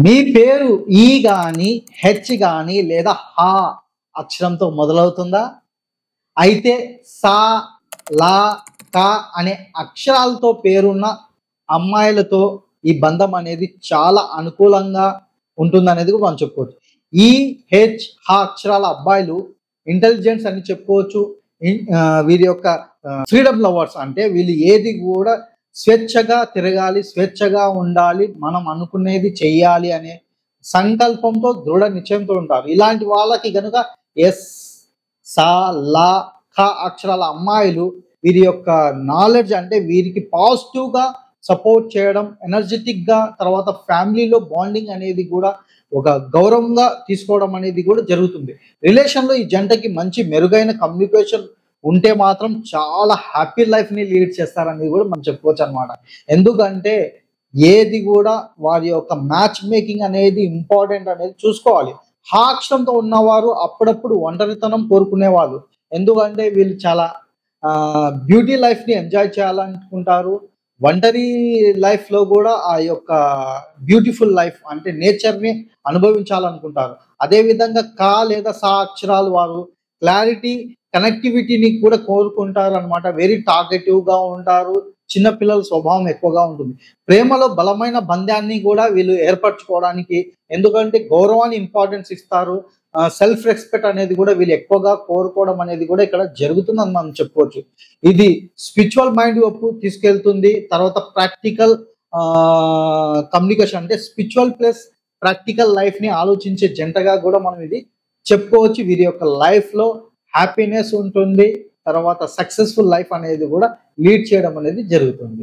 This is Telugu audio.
మీ పేరు ఈ గాని, హెచ్ గాని లేదా హా అక్షరంతో మొదలవుతుందా? అయితే సా, లా, కా అనే అక్షరాలతో పేరున్న అమ్మాయిలతో ఈ బంధం అనేది చాలా అనుకూలంగా ఉంటుందనేది కూడా మనం చెప్పుకోవచ్చు. ఈ, హెచ్, హా అక్షరాల అబ్బాయిలు ఇంటెలిజెన్స్ అని చెప్పుకోవచ్చు. వీరి యొక్క ఫ్రీడమ్ లవర్స్ అంటే వీళ్ళు ఏది కూడా స్వేచ్ఛగా తిరగాలి, స్వేచ్ఛగా ఉండాలి, మనం అనుకునేది చెయ్యాలి అనే సంకల్పంతో దృఢ నిశ్చయంతో ఉంటారు. ఇలాంటి వాళ్ళకి గనుక ఎస్, సా, లా, ఖ అక్షరాల అమ్మాయిలు వీరి యొక్క నాలెడ్జ్ అంటే వీరికి పాజిటివ్గా సపోర్ట్ చేయడం, ఎనర్జెటిక్గా, తర్వాత ఫ్యామిలీలో బాండింగ్ అనేది కూడా ఒక గౌరవంగా తీసుకోవడం అనేది కూడా జరుగుతుంది. రిలేషన్లో ఈ జంటకి మంచి మెరుగైన కమ్యూనికేషన్ ఉంటే మాత్రం చాలా హ్యాపీ లైఫ్ని లీడ్ చేస్తారనేది కూడా మనం చెప్పుకోవచ్చు అనమాట. ఎందుకంటే ఏది కూడా వారి యొక్క మ్యాచ్ మేకింగ్ అనేది ఇంపార్టెంట్ అనేది చూసుకోవాలి. హా అక్షరంతో ఉన్నవారు అప్పుడప్పుడు ఒంటరితనం కోరుకునేవాళ్ళు. ఎందుకంటే వీళ్ళు చాలా బ్యూటీ లైఫ్ని ఎంజాయ్ చేయాలనుకుంటారు. ఒంటరి లైఫ్లో కూడా ఆ యొక్క బ్యూటిఫుల్ లైఫ్ అంటే నేచర్ని అనుభవించాలనుకుంటారు. అదేవిధంగా కా లేదా సా అక్షరాలు వారు క్లారిటీ, కనెక్టివిటీని కూడా కోరుకుంటారు అనమాట. వెరీ టాకెటివ్గా ఉంటారు. చిన్నపిల్లల స్వభావం ఎక్కువగా ఉంటుంది. ప్రేమలో బలమైన బంధాన్ని కూడా వీళ్ళు ఏర్పరచుకోవడానికి, ఎందుకంటే గౌరవాన్ని ఇంపార్టెన్స్ ఇస్తారు. సెల్ఫ్ రెస్పెక్ట్ అనేది కూడా వీళ్ళు ఎక్కువగా కోరుకోవడం అనేది కూడా ఇక్కడ జరుగుతుందని మనం చెప్పుకోవచ్చు. ఇది స్పిరిచువల్ మైండ్ వైపు తీసుకెళ్తుంది. తర్వాత ప్రాక్టికల్ కమ్యూనికేషన్ అంటే స్పిరిచువల్ ప్లస్ ప్రాక్టికల్ లైఫ్ని ఆలోచించే జంటగా కూడా మనం ఇది చెప్పుకోవచ్చు. వీరి యొక్క లైఫ్లో హ్యాపీనెస్ ఉంటుంది. తర్వాత సక్సెస్ఫుల్ లైఫ్ అనేది కూడా లీడ్ చేయడం అనేది జరుగుతుంది.